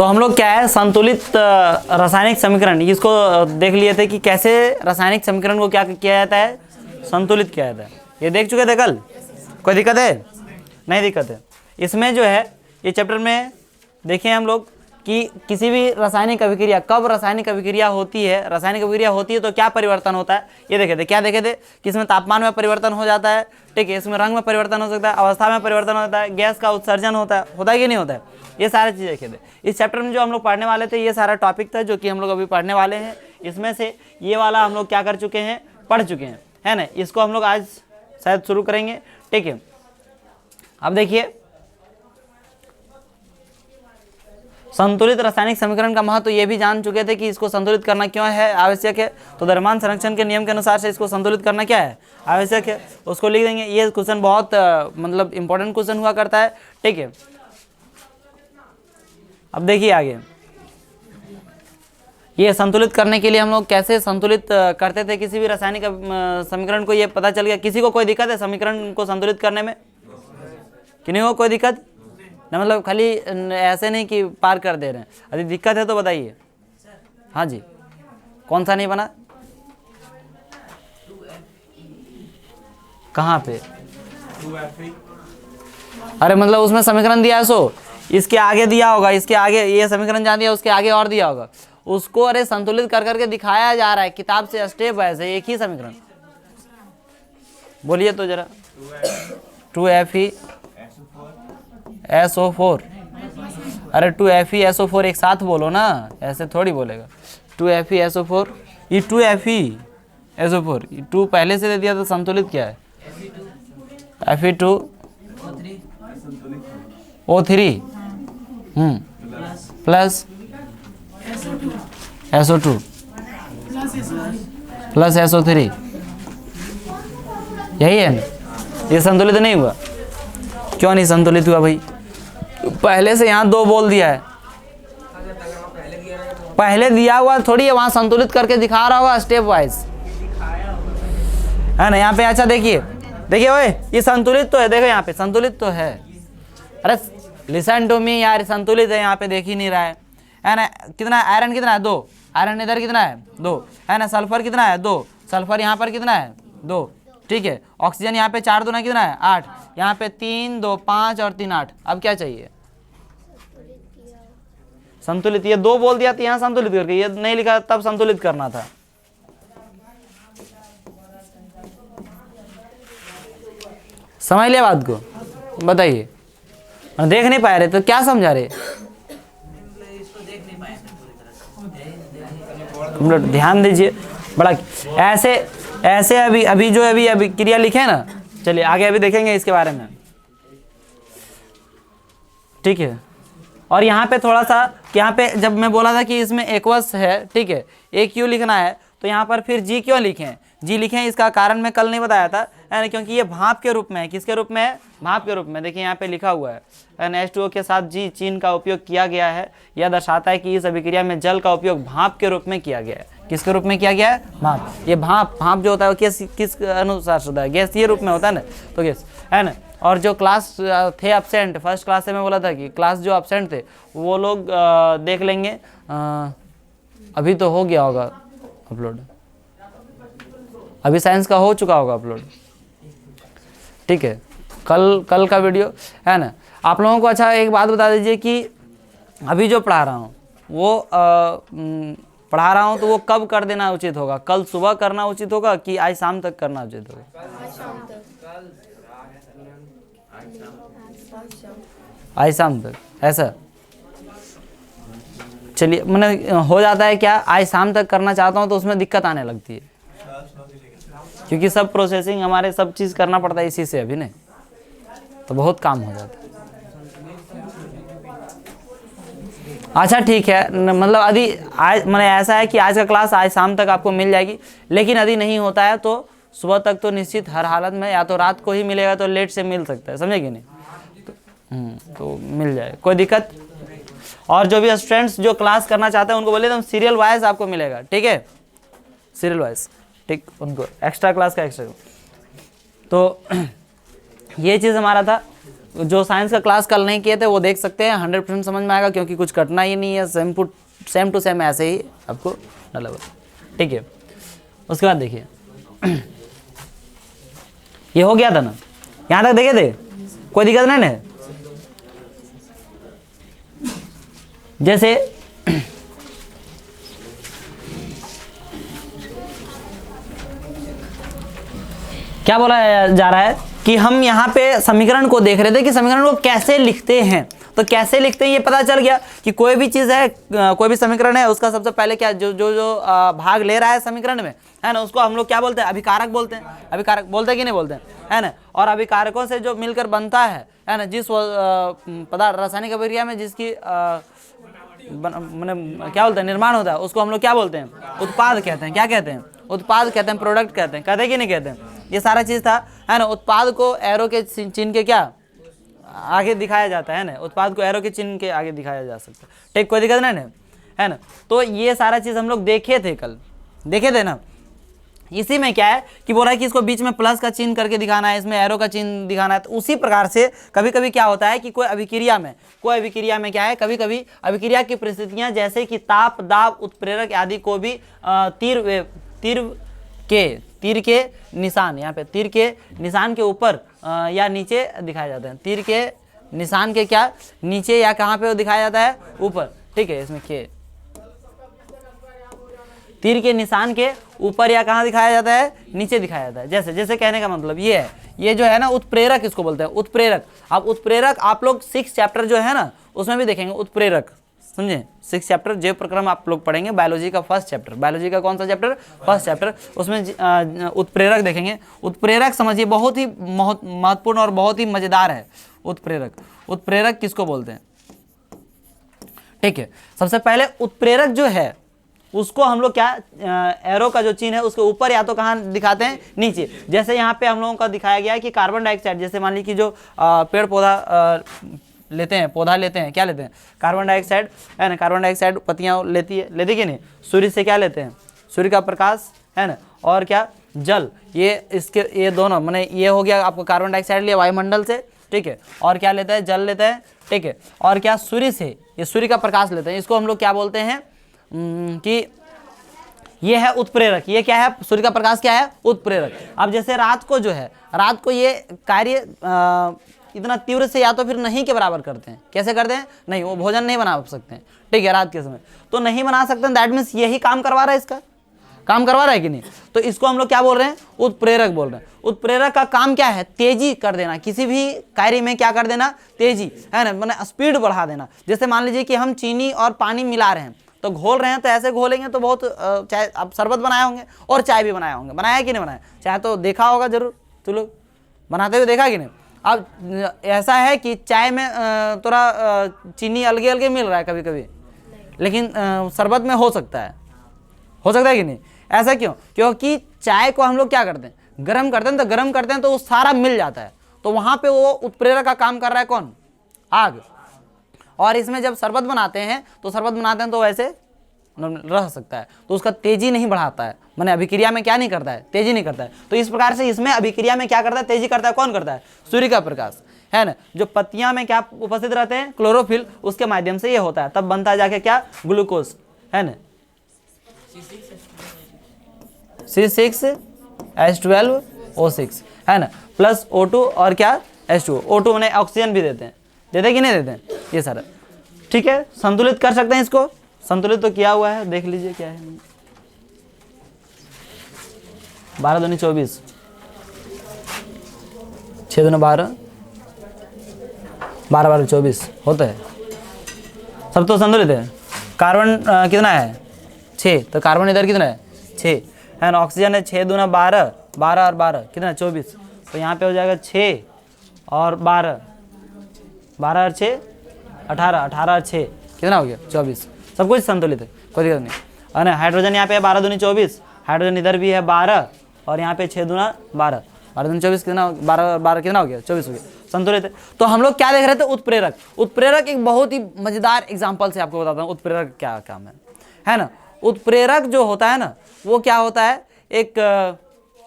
तो हम लोग क्या है संतुलित रासायनिक समीकरण इसको देख लिए थे कि कैसे रासायनिक समीकरण को क्या किया जाता है, संतुलित किया जाता है। ये देख चुके थे कल, कोई दिक्कत है? नहीं दिक्कत है। इसमें जो है ये चैप्टर में देखें हम लोग कि किसी भी रासायनिक अभिक्रिया, कब रासायनिक अभिक्रिया होती है, रासायनिक अभिक्रिया होती है तो क्या परिवर्तन होता है, ये देखे थे। क्या देखे थे कि इसमें तापमान में परिवर्तन हो जाता है, ठीक है, इसमें रंग में परिवर्तन हो सकता है, अवस्था में परिवर्तन होता है, गैस का उत्सर्जन होता है कि नहीं होता है, ये सारी चीज़ देखे थे। इस चैप्टर में जो हम लोग पढ़ने वाले थे ये सारा टॉपिक था जो कि हम लोग अभी पढ़ने वाले हैं। इसमें से ये वाला हम लोग क्या कर चुके हैं, पढ़ चुके हैं, है ना। इसको हम लोग आज शायद शुरू करेंगे, ठीक है। अब देखिए संतुलित रासायनिक समीकरण का महत्व ये भी जान चुके थे कि इसको संतुलित करना क्यों है आवश्यक है। तो द्रव्यमान संरक्षण के नियम के अनुसार से इसको संतुलित करना क्या है, आवश्यक है, उसको लिख देंगे। ये क्वेश्चन बहुत मतलब इंपॉर्टेंट क्वेश्चन हुआ करता है, ठीक है। अब देखिए आगे, ये संतुलित करने के लिए हम लोग कैसे संतुलित करते थे किसी भी रासायनिक समीकरण को, ये पता चल गया। किसी को कोई दिक्कत है समीकरण को संतुलित करने में? कि नहीं हो कोई दिक्कत ना, मतलब खाली ऐसे नहीं कि पार कर दे रहे हैं। यदि दिक्कत है तो बताइए। हाँ जी, कौन सा नहीं बना, कहाँ पे? अरे मतलब उसमें समीकरण दिया है, सो इसके आगे दिया होगा, इसके आगे ये समीकरण जहाँ दिया उसके आगे और दिया होगा, उसको अरे संतुलित कर करके दिखाया जा रहा है किताब से स्टेप वाइज है, एक ही समीकरण। बोलिए तो जरा। 2FeSO4, अरे 2FeSO4 एक साथ बोलो ना, ऐसे थोड़ी बोलेगा। 2FeSO4, ये 2FeSO4, 2 पहले से दे दिया तो संतुलित क्या है, Fe2O3 plus SO2 plus SO3, यही है ना। ये संतुलित नहीं हुआ, क्यों नहीं संतुलित हुआ भाई? पहले से यहाँ 2 बोल दिया है, पहले दिया हुआ थोड़ी है, वहाँ संतुलित करके दिखा रहा होगा स्टेप वाइज, है ना। यहाँ पे अच्छा देखिए, देखिए ओए ये संतुलित तो है, देखो यहाँ पे संतुलित तो है। अरे लिसन टू मी यार, संतुलित है यहाँ पे, देख ही नहीं रहा है ना। कितना आयरन कितना है, 2, आयरन इधर कितना है, 2, है ना। सल्फर कितना है, 2, सल्फर यहाँ पर कितना है, 2, ठीक है। ऑक्सीजन यहाँ पे 4 दूना कितना है, 8, यहाँ पे 3 2 5 और 3 8। अब क्या चाहिए, संतुलित। ये 2 बोल दिया तो यहाँ संतुलित करके, ये नहीं लिखा तब संतुलित करना था। समझ लिया बात को, बताइए। देख नहीं पा रहे तो क्या समझा रहे, ध्यान दीजिए बड़ा। ऐसे ऐसे अभी जो अभी क्रिया लिखे ना, चलिए आगे अभी देखेंगे इसके बारे में, ठीक है। और यहाँ पे थोड़ा सा, यहाँ पे जब मैं बोला था कि इसमें एक्वस है, ठीक है, एक क्यों लिखना है, तो यहाँ पर फिर जी क्यों लिखें, जी लिखें, इसका कारण मैं कल नहीं बताया था, है ना। क्योंकि ये भाप के रूप में है, किसके रूप में है, भाप के रूप में। देखिए यहाँ पे लिखा हुआ है H2O के साथ जी चीन का उपयोग किया गया है। यह दर्शाता है कि इस अभिक्रिया में जल का उपयोग भाप के रूप में किया गया है। किसके रूप में किया गया है, भाप। ये भाप जो होता है किस अनुसार होता है, गैसीय रूप में होता है ना, तो गैस, है ना। और जो क्लास थे अपसेंट, फर्स्ट क्लास से मैं बोला था कि क्लास जो अपसेंट थे वो लोग देख लेंगे, अभी तो हो गया होगा अपलोड, अभी साइंस का हो चुका होगा अपलोड, ठीक है। कल का वीडियो, है ना। आप लोगों को अच्छा एक बात बता दीजिए कि अभी जो पढ़ा रहा हूँ वो तो वो कब कर देना उचित होगा, कल सुबह करना उचित होगा कि आज शाम तक करना उचित होगा? आज शाम तक, ऐसा। चलिए मैंने हो जाता है क्या, आज शाम तक करना चाहता हूँ तो उसमें दिक्कत आने लगती है, क्योंकि सब प्रोसेसिंग हमारे सब चीज़ करना पड़ता है इसी से, अभी नहीं तो बहुत काम हो जाता है। अच्छा ठीक है, मतलब यदि आज मैंने ऐसा है कि आज का क्लास आज शाम तक आपको मिल जाएगी, लेकिन यदि नहीं होता है तो सुबह तक तो निश्चित हर हालत में, या तो रात को ही मिलेगा तो लेट से मिल सकता है, समझे कि नहीं। तो मिल जाए, कोई दिक्कत। और जो भी स्टूडेंट्स जो क्लास करना चाहते हैं उनको बोले तो सीरियल वाइज आपको मिलेगा, ठीक है, सीरियल वाइज, ठीक। उनको एक्स्ट्रा क्लास का एक्स्ट्रा। तो ये चीज़ हमारा था। जो साइंस का क्लास कल नहीं किए थे वो देख सकते हैं, 100% समझ में आएगा, क्योंकि कुछ कटना ही नहीं है, सेम टू सेम ऐसे ही आपको डाला हुआ, ठीक है। उसके बाद देखिए ये हो गया था ना, यहाँ तक देखे थे, कोई दिक्कत नहीं है। जैसे क्या बोला जा रहा है कि हम यहाँ पे समीकरण को देख रहे थे कि समीकरण को कैसे लिखते हैं। तो कैसे लिखते हैं ये पता चल गया कि कोई भी चीज़ है, कोई भी समीकरण है, उसका सबसे पहले क्या जो जो जो भाग ले रहा है समीकरण में, है ना, उसको हम लोग क्या बोलते हैं, अभिकारक बोलते हैं। अभिकारक बोलते हैं कि नहीं बोलते हैं, है ना। और अभिकारकों से जो मिलकर बनता है ना, जिस पदार्थ रासायनिक अभिक्रिया में जिसकी मैंने क्या बोलते हैं, निर्माण होता है, उसको हम लोग क्या बोलते हैं, उत्पाद कहते हैं। क्या कहते हैं, उत्पाद कहते हैं, प्रोडक्ट कहते हैं, कहते हैं कि नहीं कहते हैं। ये सारा चीज़ था, है ना। उत्पाद को एरो के चिन्ह के क्या आगे दिखाया जाता है ना, उत्पाद को एरो के चिन्ह के आगे दिखाया जा सकता है, ठीक, कोई दिक्कत नहीं है ना। तो ये सारा चीज़ हम लोग देखे थे, कल देखे थे ना। इसी में क्या है कि बोल रहा है कि इसको बीच में प्लस का चिन्ह करके दिखाना है, इसमें एरो का चिन्ह दिखाना है। तो उसी प्रकार से कभी कभी क्या होता है कि कोई अभिक्रिया में क्या है, कभी कभी अभिक्रिया की परिस्थितियां जैसे कि ताप, दाब, उत्प्रेरक आदि को भी तीर के निशान, यहाँ पे तीर के निशान के ऊपर या नीचे दिखाया जाता है। तीर के निशान के क्या नीचे या कहाँ पे वो दिखाया जाता है, ऊपर, ठीक है। इसमें के तीर के निशान के ऊपर या कहाँ दिखाया जाता है, नीचे दिखाया जाता है। जैसे जैसे कहने का मतलब ये है, ये जो है ना उत्प्रेरक, इसको बोलते हैं उत्प्रेरक। अब उत्प्रेरक आप लोग 6 चैप्टर जो है ना उसमें भी देखेंगे उत्प्रेरक, समझे। 6 चैप्टर जैव प्रक्रम आप लोग पढ़ेंगे, बायोलॉजी का फर्स्ट चैप्टर, बायोलॉजी का कौन सा चैप्टर, फर्स्ट चैप्टर, उसमें उत्प्रेरक देखेंगे। उत्प्रेरक समझिए बहुत ही महत्वपूर्ण और बहुत ही मजेदार है उत्प्रेरक। उत्प्रेरक किसको बोलते हैं, ठीक है। सबसे पहले उत्प्रेरक जो है उसको हम लोग क्या एरो का जो चिन्ह है उसके ऊपर या तो कहाँ दिखाते हैं, नीचे। जैसे यहाँ पे हम लोगों का दिखाया गया है कि कार्बन डाइऑक्साइड, जैसे मान लीजिए कि जो पेड़ पौधा लेते हैं, पौधा लेते हैं, क्या लेते हैं, कार्बन डाइऑक्साइड, है ना। कार्बन डाइऑक्साइड पत्तियाँ लेती कि नहीं, सूर्य से क्या लेते हैं, सूर्य का प्रकाश, है ना, और क्या जल, ये दोनों, मैंने ये हो गया आपको कार्बन डाइऑक्साइड लिया वायुमंडल से, ठीक है, और क्या लेता है, जल लेता है, ठीक है, और क्या सूर्य से, ये सूर्य का प्रकाश लेते हैं। इसको हम लोग क्या बोलते हैं कि ये है उत्प्रेरक। ये क्या है, सूर्य का प्रकाश क्या है, उत्प्रेरक। अब जैसे रात को जो है, रात को ये कार्य इतना तीव्र से या तो फिर नहीं के बराबर करते हैं। कैसे करते हैं, नहीं, वो भोजन नहीं बना सकते हैं, ठीक है, रात के समय तो नहीं बना सकते हैं। दैट मीन्स यही काम करवा रहा है, इसका काम करवा रहा है कि नहीं। तो इसको हम लोग क्या बोल रहे हैं, उत्प्रेरक बोल रहे हैं। उत्प्रेरक का काम क्या है, तेजी कर देना, किसी भी कार्य में क्या कर देना, तेजी, है ना, मैंने स्पीड बढ़ा देना। जैसे मान लीजिए कि हम चीनी और पानी मिला रहे हैं, तो घोल रहे हैं, तो ऐसे घोलेंगे तो बहुत चाय, आप शरबत बनाए होंगे और चाय भी बनाए होंगे, बनाया कि नहीं बनाया, चाय तो देखा होगा जरूर, तो लोग बनाते हुए देखा कि नहीं। अब ऐसा है कि चाय में थोड़ा चीनी अलगे अलगे मिल रहा है कभी कभी, लेकिन शरबत में हो सकता है कि नहीं। ऐसा क्यों, क्योंकि चाय को हम लोग क्या करते हैं, गर्म करते हैं, तो गर्म करते हैं तो वो सारा मिल जाता है, तो वहाँ पे वो उत्प्रेरक का काम कर रहा है कौन, आग। और इसमें जब शरबत बनाते हैं तो वैसे रह सकता है, तो उसका तेजी नहीं बढ़ाता है, मैंने अभिक्रिया में क्या नहीं करता है, तेजी नहीं करता है। तो इस प्रकार से इसमें अभिक्रिया में क्या करता है, तेजी करता है, कौन करता है, सूर्य का प्रकाश, है ना। जो पत्तियां में क्या उपस्थित रहते हैं, क्लोरोफिल, उसके माध्यम से ये होता है, तब बनता है जाके क्या, ग्लूकोज, है ना, C6H12O6, है ना, प्लस O2 और क्या H2O। O2 मैंने ऑक्सीजन भी देते हैं कि नहीं देते हैं, ये सारा, ठीक है। संतुलित कर सकते हैं इसको, संतुलित तो किया हुआ है, देख लीजिए क्या है। 12 दूनी 24, 6 दूनी 12, 12 12 24 होता है, सब तो संतुलित है। कार्बन कितना है, 6, तो कार्बन इधर कितना है, 6, है ना। ऑक्सीजन है 6 दूना 12, 12 और 12 कितना, 24, तो यहाँ पे हो जाएगा 6 और 12, 12 और 6 18, 18 और 6 कितना हो गया, 24। सब कुछ संतुलित है, कोई दिक्कत नहीं, है ना। हाइड्रोजन यहाँ पे है 12 दूनी 24, हाइड्रोजन इधर भी है 12, और यहाँ पे 6 दूना 12, 12 दूनी 24 कितना, 12 12 कितना हो गया, 24 हो गया, संतुलित है। तो हम लोग क्या देख रहे थे, उत्प्रेरक। उत्प्रेरक एक बहुत ही मजेदार एग्जाम्पल से आपको बताता हूँ उत्प्रेरक क्या काम है ना। उत्प्रेरक जो होता है ना, वो क्या होता है, एक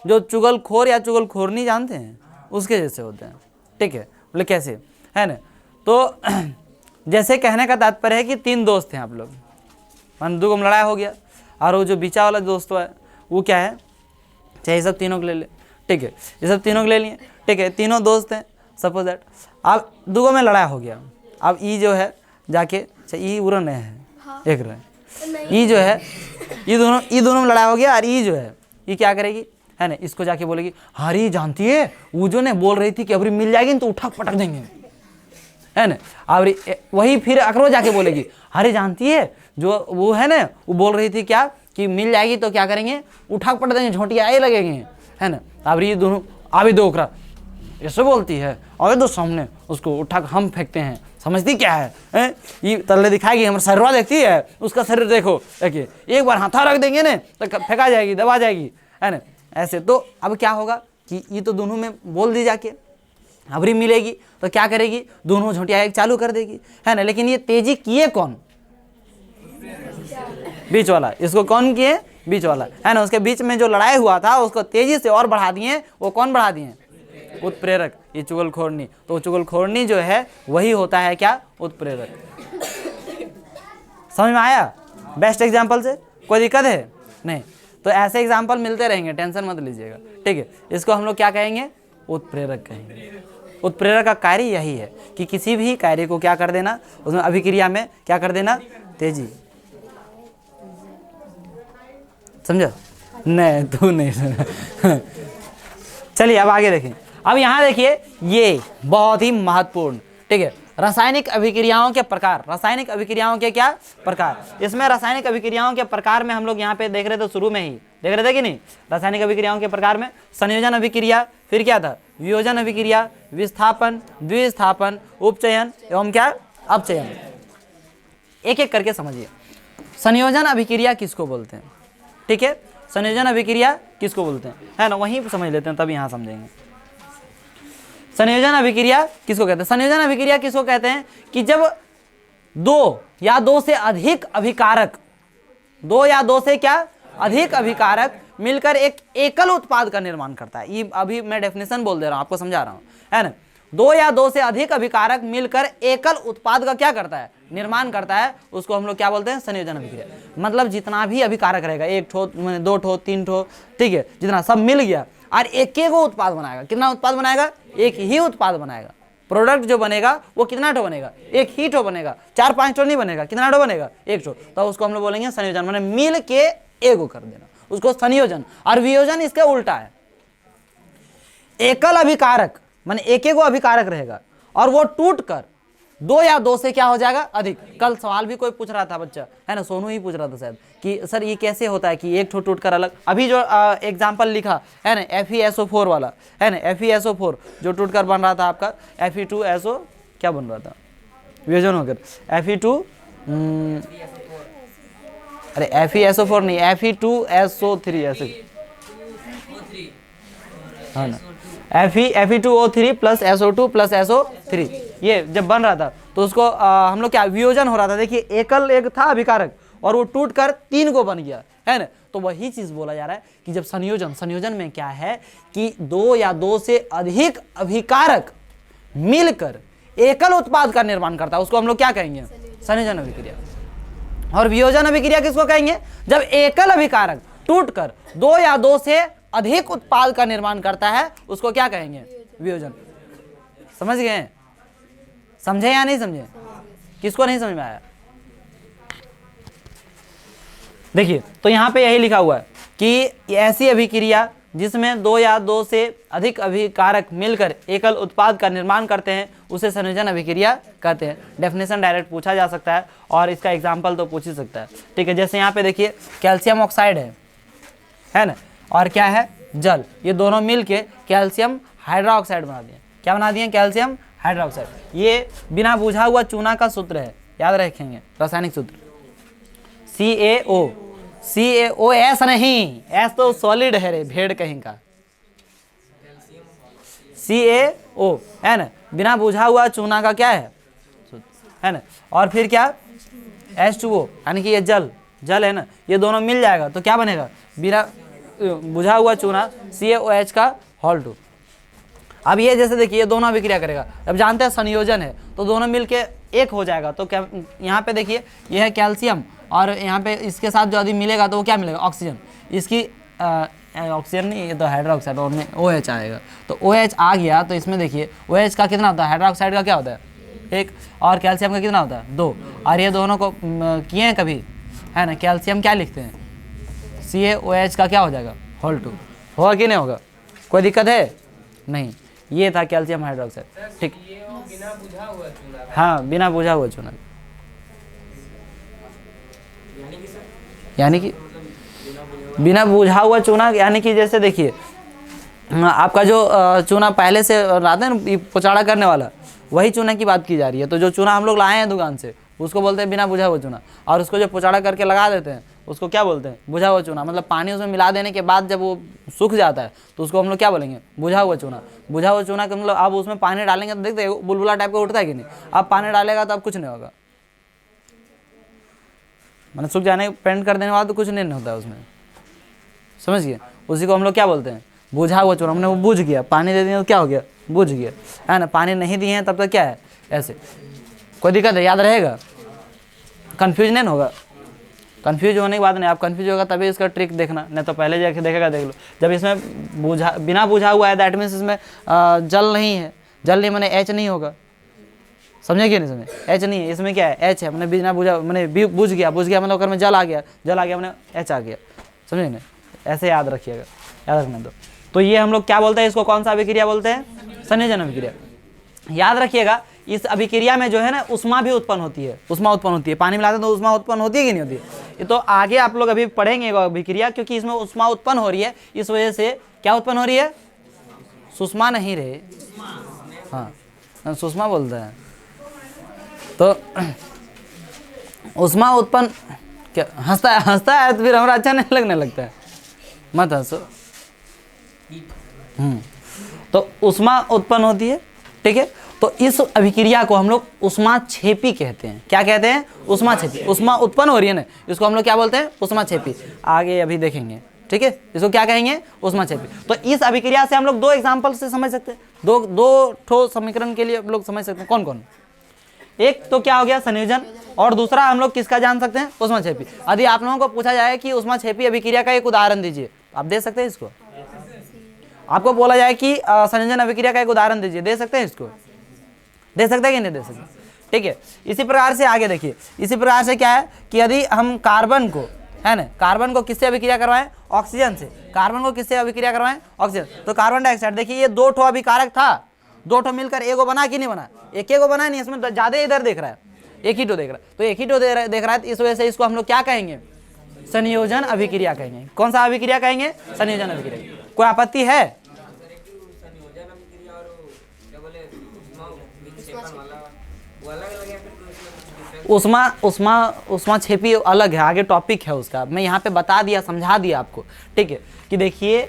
जो चुगलखोर या चुगलखोरनी जानते हैं, उसके जैसे होते हैं, ठीक है। बोले कैसे, है ना। तो जैसे कहने का तात्पर्य है कि 3 दोस्त हैं आप लोग, मान 2 को लड़ाई हो गया, और वो जो बीचा वाला दोस्त है वो क्या है, चाहे सब तीनों को ले ले, ठीक है, ये सब तीनों को ले लिए, ठीक है, तीनों दोस्त हैं सपोज दैट। अब 2 में लड़ाई हो गया, अब ई जो है जाके, अच्छा ई उड़ रहे हैं, हाँ। एक रहे ई जो है, ये दोनों में लड़ाई हो गया, और ई जो है ये क्या करेगी, है ना, इसको जाके बोलेगी हरी जानती है वो जो ने बोल रही थी कि अभी मिल जाएगी तो उठा पटक देंगे, है ना। अब वही फिर अकरो जाके बोलेगी अरे जानती है जो वो है ना वो बोल रही थी क्या कि मिल जाएगी तो क्या करेंगे, उठा पटक देंगे, झोंटिया आए लगेंगे, है ना। अब ये दोनों अभी दो ओकरा ऐसे बोलती है, अबे दो सामने उसको उठा हम फेंकते हैं, समझती क्या है, ये तल्ले दिखाएगी, हमारा शरीर देखती है, उसका शरीर देखो, देखिए एक बार हाथा रख देंगे ना तो फेंका जाएगी, दबा जाएगी, है ना, ऐसे। तो अब क्या होगा कि ये तो दोनों में बोल दी जाके, अबरी मिलेगी तो क्या करेगी, दोनों झोंटिया चालू कर देगी, है ना। लेकिन ये तेजी किए कौन, बीच वाला, इसको कौन किए, बीच वाला, है ना। उसके बीच में जो लड़ाई हुआ था उसको तेजी से और बढ़ा दिए, वो कौन बढ़ा दिए, उत्प्रेरक, ये चुगलखोरनी। तो चुगलखोरनी जो है वही होता है क्या, उत्प्रेरक। समझ में आया बेस्ट एग्जाम्पल से, कोई दिक्कत है नहीं। तो ऐसे एग्जाम्पल मिलते रहेंगे, टेंशन मत लीजिएगा, ठीक है। इसको हम लोग क्या कहेंगे, उत्प्रेरक कहेंगे। उत्प्रेरक का कार्य यही है कि किसी भी कार्य को क्या कर देना, उसमें अभिक्रिया में क्या कर देना, तेजी। समझा, नहीं तू नहीं समझा। चलिए अब आगे देखें। अब यहाँ देखिए ये बहुत ही महत्वपूर्ण, ठीक है, रासायनिक अभिक्रियाओं के प्रकार। रासायनिक अभिक्रियाओं के क्या प्रकार, इसमें रासायनिक अभिक्रियाओं के प्रकार में हम लोग यहाँ पे देख रहे थे, शुरू में ही देख रहे थे कि नहीं। रासायनिक अभिक्रियाओं के प्रकार में संयोजन अभिक्रिया, फिर क्या था, वियोजन अभिक्रिया, विस्थापन, द्विस्थापन, उपचयन एवं क्या, अपचयन। एक एक करके समझिए। संयोजन अभिक्रिया किसको बोलते हैं, ठीक है, संयोजन अभिक्रिया किसको बोलते हैं, है ना, वहीं समझ लेते हैं तब यहाँ समझेंगे। संयोजन अभिक्रिया किसको कहते हैं, संयोजन अभिक्रिया किसको कहते हैं कि जब 2 या 2 से अधिक अभिकारक, 2 या 2 से क्या अधिक अभिकारक मिलकर एक एकल उत्पाद का निर्माण करता है। ये अभी मैं डेफिनेशन बोल दे रहा हूं, आपको समझा रहा हूं, है ना। 2 या 2 से अधिक अभिकारक मिलकर एकल उत्पाद का क्या करता है, निर्माण करता है, उसको हम लोग क्या बोलते हैं, संयोजन अभिक्रिया। मतलब जितना भी अभिकारक रहेगा, 1 ठो, 2 ठो, 3 ठो, ठीक है, जितना सब मिल गया और एक उत्पाद बनाएगा। कितना उत्पाद बनाएगा, एक ही उत्पाद बनाएगा। प्रोडक्ट जो बनेगा वो कितना ठो बनेगा, एक ही ठो बनेगा, 4-5 ठो नहीं बनेगा, कितना ठो बनेगा, 1 ठो। तो उसको हम लोग बोलेंगे संयोजन, माने मिल के एगो कर देना, उसको संयोजन। और वियोजन इसके उल्टा है, एकल अभिकारक माने एक अभिकारक रहेगा और वो टूट कर 2 या 2 से क्या हो जाएगा, अधिक। कल सवाल भी कोई पूछ रहा था बच्चा, है ना, सोनू ही पूछ रहा था शायद कि सर ये कैसे होता है कि एक ठो टूट कर अलग। अभी जो एग्जाम्पल लिखा है ना FeSO4 वाला, है ना, FeSO4 जो टूट कर बन रहा था आपका Fe2SO, क्या बन रहा था, वियोजन होकर Fe2, अरे FeSO4 नहीं, Fe2SO3 ऐसे, है ना, Fe2O3 plus SO2 plus SO3, ये जब बन रहा था तो उसको हम लोग क्या वियोजन हो रहा था। देखिए एकल एक था अभिकारक और वो टूट कर 3 को बन गया, है ना। तो वही चीज बोला जा रहा है कि जब संयोजन में क्या है कि 2 या 2 से अधिक अभिकारक मिलकर एकल उत्पाद का निर्माण करता है, उसको हम लोग क्या कहेंगे, संयोजन अभिक्रिया। और वियोजन अभिक्रिया किसको कहेंगे, जब एकल अभिकारक टूटकर 2 या 2 से अधिक उत्पाद का निर्माण करता है, उसको क्या कहेंगे, वियोजन। समझ गए, समझे या नहीं समझे, किसको नहीं समझ में आया। देखिए तो यहां पे यही लिखा हुआ है कि ऐसी अभिक्रिया जिसमें 2 या 2 से अधिक अभिकारक मिलकर एकल उत्पाद का निर्माण करते हैं उसे संयोजन अभिक्रिया कहते हैं। डेफिनेशन डायरेक्ट पूछा जा सकता है और इसका एग्जाम्पल तो पूछ ही सकता है, ठीक है। जैसे यहाँ पे देखिए कैल्शियम ऑक्साइड है ना, और क्या है, जल, ये दोनों मिलके कैल्शियम हाइड्रोक्साइड बना दिए। क्या बना दिए, कैल्शियम हाइड्रोक्साइड। ये बिना बुझा हुआ चूना का सूत्र है, याद रखेंगे रासायनिक सूत्र, CaO एस नहीं, एस तो सॉलिड है रे भेड़ कहीं का, CaO, है ना, बिना बुझा हुआ चूना का क्या है ना। और फिर क्या, H2O यानी कि ये जल है ना, ये दोनों मिल जाएगा तो क्या बनेगा, बिना बुझा हुआ चूना CaOH का होल 2। अब ये जैसे देखिए ये दोनों अभिक्रिया करेगा, अब जानते हैं संयोजन है तो दोनों मिलके एक हो जाएगा। तो क्या यहाँ पे देखिए ये है कैल्शियम और यहाँ पे इसके साथ जो यदि मिलेगा तो वो क्या मिलेगा, ऑक्सीजन। इसकी ऑक्सीजन नहीं, ये तो हाइड्रोक्साइड और में OH आएगा, तो OH आ गया तो इसमें देखिए OH का कितना होता है, हाइड्रोक्साइड का क्या होता है 1 और कैल्शियम का कितना होता है 2, और ये दोनों को किए हैं कभी, है ना। कैल्शियम क्या लिखते हैं CaOH का क्या हो जाएगा होल 2, होगा कि नहीं होगा, कोई दिक्कत है नहीं। ये था कैल्शियम हाइड्रोक्साइड, ठीक। हाँ बिना बुझा हुआ चूना, यानी कि बिना बुझा हुआ चूना, यानी कि जैसे देखिए आपका जो चूना पहले से लाते हैं ना पुचाड़ा करने वाला, वही चूना की बात की जा रही है। तो जो चूना हम लोग लाए हैं दुकान से उसको बोलते हैं बिना बुझा हुआ चूना, और उसको जो पुचाड़ा करके लगा देते हैं उसको क्या बोलते हैं, बुझा हुआ चूना। मतलब पानी उसमें मिला देने के बाद जब वो सूख जाता है तो उसको हम लोग क्या बोलेंगे, बुझा हुआ चूना। बुझा हुआ चूना का मतलब आप उसमें पानी डालेंगे तो देखते हैं बुलबुला टाइप का उठता है कि नहीं, आप पानी डालेगा तो अब कुछ नहीं होगा, मतलब सूख जाने पेंट कर देने के बाद तो कुछ नहीं होता है उसमें, समझिए। उसी को हम लोग क्या बोलते हैं, बुझा हुआ चूना। हमने वो बुझ गया, पानी दे दिए तो क्या हो गया, बुझ गया, है ना। पानी नहीं दिए हैं तब तक क्या है ऐसे, कोई दिक्कत है, याद रहेगा, कन्फ्यूज नहीं होगा। कन्फ्यूज होने की बात नहीं, आप कन्फ्यूज होगा तभी इसका ट्रिक देखना, नहीं तो पहले जाके देखेगा देख लो। जब इसमें बिना बुझा हुआ है दैट मीन्स इसमें जल नहीं है, जल नहीं मैंने H नहीं होगा, समझे कि नहीं समझे, H नहीं है, इसमें क्या है H है, मैंने बिना बुझा मैंने बुझ गया मतलब अगर में जल आ गया, जल आ गया मैंने H आ गया, समझे नहीं, ऐसे याद रखिएगा, याद रखना दो। तो ये हम लोग क्या बोलते हैं, इसको कौन सा अभिक्रिया बोलते हैं, संयोजन अभिक्रिया। याद रखिएगा इस अभिक्रिया में जो है ना उष्मा भी उत्पन्न होती है, उष्मा उत्पन्न होती है, पानी मिलाते हैं तो उष्मा उत्पन्न होती है कि नहीं होती है। ये तो आगे आप लोग अभी पढ़ेंगे अभिक्रिया, क्योंकि इसमें उष्मा उत्पन्न हो रही है, इस वजह से क्या उत्पन्न हो रही है, सुषमा नहीं रहे, हाँ सुषमा बोलता है। तो उष्मा उत्पन्न, क्या हंसता है तो फिर हमारा अच्छा नहीं लगने लगता है, मत हंसो। तो उष्मा उत्पन्न होती है, ठीक है। तो इस अभिक्रिया को हम लोग ऊष्माक्षेपी कहते हैं। क्या कहते हैं, ऊष्माक्षेपी। उष्मा उत्पन्न हो रही है ना, इसको हम लोग क्या बोलते हैं, ऊष्माक्षेपी। आगे अभी देखेंगे, ठीक है, इसको क्या कहेंगे, ऊष्माक्षेपी। तो इस अभिक्रिया से हम लोग 2 एग्जाम्पल से समझ सकते हैं, दो ठो समीकरण के लिए हम लोग समझ सकते हैं। कौन कौन, एक तो क्या हो गया संयोजन, और दूसरा हम लोग किसका जान सकते हैं, ऊष्माक्षेपी। यदि आप लोगों को पूछा जाए कि ऊष्माक्षेपी अभिक्रिया का एक उदाहरण दीजिए, आप दे सकते हैं इसको। आपको बोला जाए कि संयोजन अभिक्रिया का एक उदाहरण दीजिए, दे सकते हैं इसको, दे सकते हैं कि नहीं दे सकते, ठीक है। इसी प्रकार से आगे देखिए, इसी प्रकार से क्या है कि यदि हम कार्बन को, है ना, कार्बन को किससे अभिक्रिया करवाएं, ऑक्सीजन से। कार्बन को किससे अभिक्रिया करवाएं, ऑक्सीजन। तो कार्बन डाइऑक्साइड देखिए ये 2 ठो अभिकारक था, 2 ठो मिलकर एगो बना कि नहीं बना, एक को बना नहीं, इसमें ज्यादा इधर देख रहा है, एक ही ठो देख रहा है, तो एक ही ठो देख रहा है, तो इस वजह से इसको हम लोग क्या कहेंगे, संयोजन अभिक्रिया कहेंगे। कौन सा अभिक्रिया कहेंगे, संयोजन अभिक्रिया। कोई आपत्ति है, ऊष्माक्षेपी अलग है, आगे टॉपिक है उसका, मैं यहाँ पे बता दिया, समझा दिया आपको, ठीक है। कि देखिए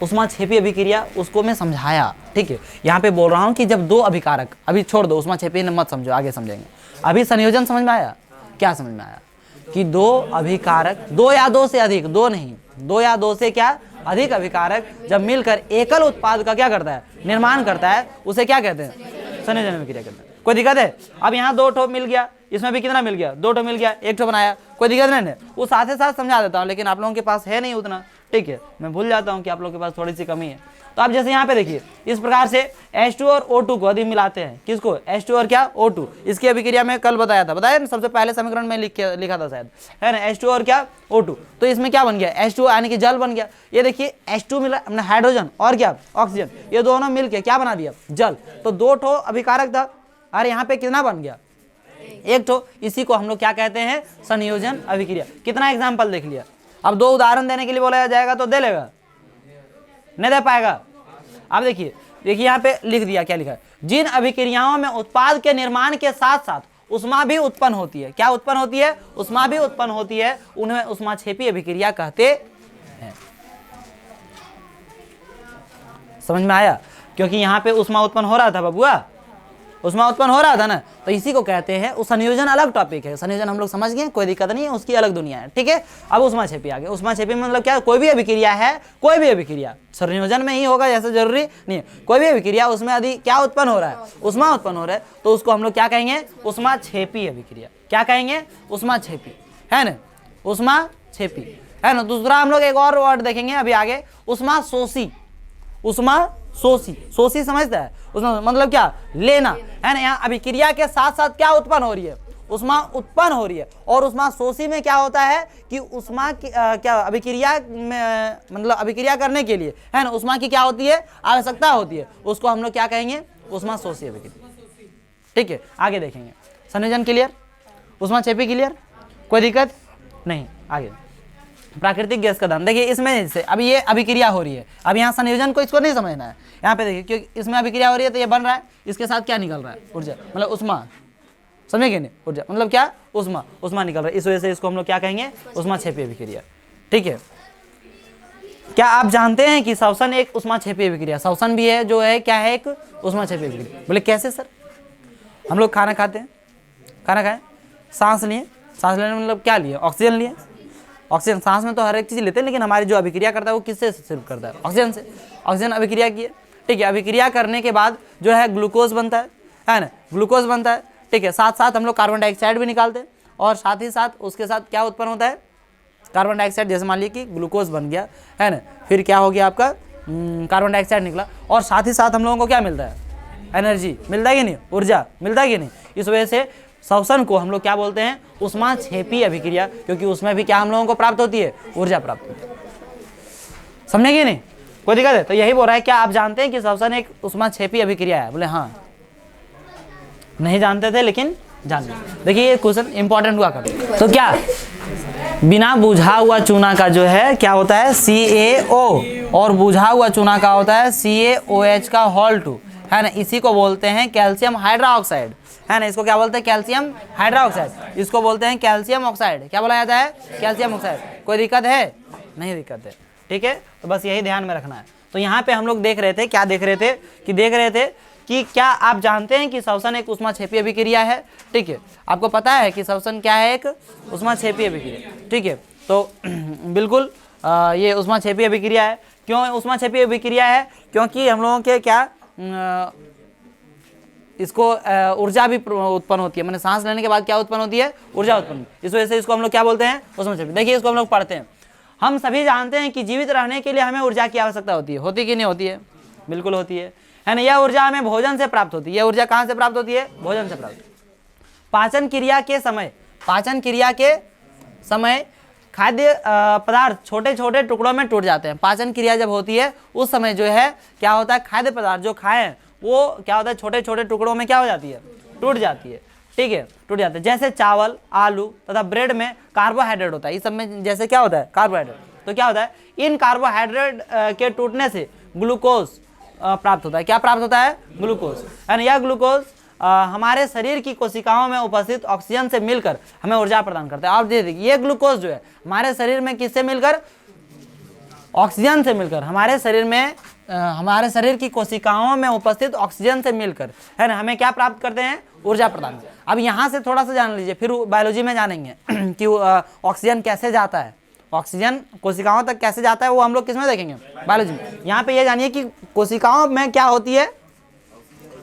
ऊष्माक्षेपी अभिक्रिया उसको मैं समझाया, ठीक है। यहाँ पे बोल रहा हूँ कि जब 2 अभिकारक, अभी छोड़ दो ऊष्माक्षेपी ने मत समझो, आगे समझेंगे। अभी संयोजन समझ में आया, क्या समझ में आया कि 2 अभिकारक, 2 या 2 से अधिक, 2 नहीं 2 या 2 से क्या अधिक अभिकारक जब मिलकर एकल उत्पाद का क्या करता है, निर्माण करता है, उसे क्या कहते हैं, संयोजन अभिक्रिया कहते हैं। कोई दिक्कत है, अब यहाँ 2 ठो मिल गया, इसमें भी कितना मिल गया, 2 ठो मिल गया, 1 ठो बनाया, कोई दिक्कत नहीं है। वो साथ ही साथ समझा देता हूँ, लेकिन आप लोगों के पास है नहीं उतना, ठीक है, मैं भूल जाता हूँ कि आप लोगों के पास थोड़ी सी कमी है। तो आप जैसे यहाँ पे देखिए, इस प्रकार से H2 और O2 को यदि मिलाते हैं, किसको, H2 और क्या, O2, इसकी अभिक्रिया में कल बताया ना, सबसे पहले समीकरण में लिखा था शायद, है ना, H2 और क्या, O2। तो इसमें क्या बन गया, H2 यानी कि जल बन गया। ये देखिए H2 मिला अपना हाइड्रोजन और क्या, ऑक्सीजन, ये दोनों मिलके क्या बना दिया, जल। तो 2 ठो अभिकारक था, और यहाँ पे कितना बन गया, 1 ठो। इसी को हम लोग क्या कहते हैं, संयोजन अभिक्रिया। कितना एग्जाम्पल देख लिया। अब 2 उदाहरण देने के लिए बोला जाएगा तो दे लेगा, नहीं दे पाएगा। अब देखिए यहाँ पे लिख दिया, क्या लिखा है, जिन अभिक्रियाओं में उत्पाद के निर्माण के साथ साथ उष्मा भी उत्पन्न होती है, क्या उत्पन्न होती है, उष्मा भी उत्पन्न होती है, उन्हें ऊष्माक्षेपी अभिक्रिया कहते हैं। समझ में आया, क्योंकि यहाँ पे उष्मा उत्पन्न हो रहा था बबुआ, उष्मा उत्पन्न हो रहा था ना, तो इसी को कहते हैं, उस संयोजन अलग टॉपिक है, संयोजन हम लोग समझ गए, कोई दिक्कत नहीं है, उसकी अलग दुनिया है, ठीक है। अब उष्मा छेपी आ गया। उष्मा छेपी मतलब क्या, कोई भी अभिक्रिया है, कोई भी अभिक्रिया संयोजन में ही होगा जैसे जरूरी नहीं है, कोई भी अभिक्रिया उसमें यदि क्या उत्पन्न हो रहा है, उष्मा उत्पन्न हो रहा है, तो उसको हम लोग क्या कहेंगे, उष्मा छेपी अभिक्रिया। क्या कहेंगे, उष्मा छेपी, है ना, उष्मा छेपी, है ना। दूसरा हम लोग एक और वर्ड देखेंगे अभी आगे, उष्मा शोषी। उष्मा शोषी, शोषी समझता है, उसमें मतलब क्या, लेना, है ना। यहाँ अभिक्रिया के साथ साथ क्या उत्पन्न हो रही है, उष्मा उत्पन्न हो रही है। और उष्मा शोषी में क्या होता है कि उष्मा की क्या अभिक्रिया में, मतलब अभिक्रिया करने के लिए, है ना, उष्मा की क्या होती है, आवश्यकता होती है, उसको हम लोग क्या कहेंगे, उष्मा शोषी अभिक्रिया, ठीक है। आगे देखेंगे, संयोजन क्लियर, उष्मा छेपी क्लियर, कोई दिक्कत नहीं। आगे प्राकृतिक गैस का दान, देखिए इसमें से अब ये अभिक्रिया हो रही है, अब यहाँ संयोजन को इसको नहीं समझना है, यहाँ पे देखिए क्योंकि इसमें अभिक्रिया हो रही है तो ये बन रहा है, इसके साथ क्या निकल रहा है, ऊर्जा, मतलब उष्मा, समझे नहीं, ऊर्जा मतलब क्या, उष्मा, उष्मा निकल रहा है, इस वजह से इसको हम लोग क्या कहेंगे, उष्मा छेपी अभिक्रिया, ठीक है। क्या आप जानते हैं कि श्वसन एक उष्मा छेपी अभिक्रिया, श्वसन भी है जो है क्या है, एक उष्मा छेपी अभिक्रिया। बोले कैसे सर, हम लोग खाना खाते हैं, खाना खाएं, सांस लिए, सांस लेने मतलब क्या लिए, ऑक्सीजन लिए, ऑक्सीजन, सांस में तो हर एक चीज़ लेते हैं, लेकिन हमारी जो अभिक्रिया करता है वो किससे शुरू करता है, ऑक्सीजन से, ऑक्सीजन अभिक्रिया की है, ठीक है। अभिक्रिया करने के बाद जो है ग्लूकोज बनता है ना, ग्लूकोज बनता है, ठीक है। साथ साथ हम लोग कार्बन डाइऑक्साइड भी निकालते हैं, और साथ ही साथ उसके साथ क्या उत्पन्न होता है, कार्बन डाइऑक्साइड, जैसे मान लीजिए कि ग्लूकोज बन गया, है ना, फिर क्या हो गया आपका कार्बन डाइऑक्साइड निकला, और साथ ही साथ हम लोगों को क्या मिलता है, एनर्जी मिलता है कि नहीं, ऊर्जा मिलता है कि नहीं। इस वजह से श्वसन को हम लोग क्या बोलते हैं, उष्मा छेपी अभिक्रिया, क्योंकि उसमें भी क्या हम लोगों को प्राप्त होती है, ऊर्जा प्राप्त होती है, समझे कि नहीं, कोई दिक्कत है। तो यही बोल रहा है, क्या आप जानते हैं कि श्वसन एक उष्मा छेपी अभिक्रिया है, बोले हाँ, नहीं जानते थे लेकिन जान गए। देखिए ये क्वेश्चन इंपॉर्टेंट हुआ कर, तो क्या बिना बुझा हुआ चूना का जो है क्या होता है, CaO, और बुझा हुआ चूना का होता है CaOH का होल 2, है ना। इसी को बोलते हैं कैल्शियम हाइड्रोक्साइड, है ना, इसको क्या बोलते हैं, कैल्शियम हाइड्रोक्साइड, इसको बोलते हैं कैल्शियम ऑक्साइड, क्या बोला जाता है, कैल्शियम ऑक्साइड। कोई दिक्कत है, नहीं दिक्कत है, ठीक है। तो बस यही ध्यान में रखना है। तो यहाँ पे हम लोग देख रहे थे, क्या देख रहे थे कि क्या आप जानते हैं कि श्वसन एक उष्मा छेपी अभिक्रिया है, ठीक है। आपको पता है कि श्वसन क्या है, एक उष्मा छेपी अभिक्रिया, ठीक है। तो बिल्कुल ये उष्मा छेपी अभिक्रिया है। क्यों उष्मा छेपी अभिक्रिया है, क्योंकि हम लोगों के क्या इसको ऊर्जा भी उत्पन्न होती है, मैंने सांस लेने के बाद क्या उत्पन्न होती है, ऊर्जा उत्पन्न, इस वजह से इसको हम लोग क्या बोलते हैं, उष्मा छेपी। देखिए इसको हम लोग पढ़ते हैं, हम सभी जानते हैं कि जीवित रहने के लिए हमें ऊर्जा की आवश्यकता होती है कि नहीं होती है, बिल्कुल होती है ना। यह ऊर्जा हमें भोजन से प्राप्त होती है, यह ऊर्जा कहाँ से प्राप्त होती है, भोजन से प्राप्त। पाचन क्रिया के समय खाद्य पदार्थ छोटे छोटे टुकड़ों में टूट जाते हैं। पाचन क्रिया जब होती है उस समय जो है क्या होता है, खाद्य पदार्थ जो खाएं वो क्या होता है, छोटे छोटे टुकड़ों में क्या हो जाती है, टूट जाती है, ठीक है, टूट जाते हैं। जैसे चावल, आलू तथा ब्रेड में कार्बोहाइड्रेट होता है, इस सब में जैसे क्या होता है, कार्बोहाइड्रेट, तो क्या होता है, इन कार्बोहाइड्रेट के टूटने से ग्लूकोज प्राप्त होता है। क्या प्राप्त होता है, ग्लूकोज, है ना। यह ग्लूकोज हमारे शरीर की कोशिकाओं में उपस्थित ऑक्सीजन से मिलकर हमें ऊर्जा प्रदान करता है। आप देखिए ये ग्लूकोज जो है हमारे शरीर में किससे मिलकर, ऑक्सीजन से मिलकर, हमारे शरीर की कोशिकाओं में उपस्थित ऑक्सीजन से मिलकर, है ना, हमें क्या प्राप्त करते हैं, ऊर्जा प्रदान। अब यहाँ से थोड़ा सा जान लीजिए, फिर बायोलॉजी में जानेंगे कि ऑक्सीजन कैसे जाता है, ऑक्सीजन कोशिकाओं तक कैसे जाता है, वो हम लोग किसमें देखेंगे, बायोलॉजी में। यहाँ पे ये जानिए कि कोशिकाओं में क्या होती है,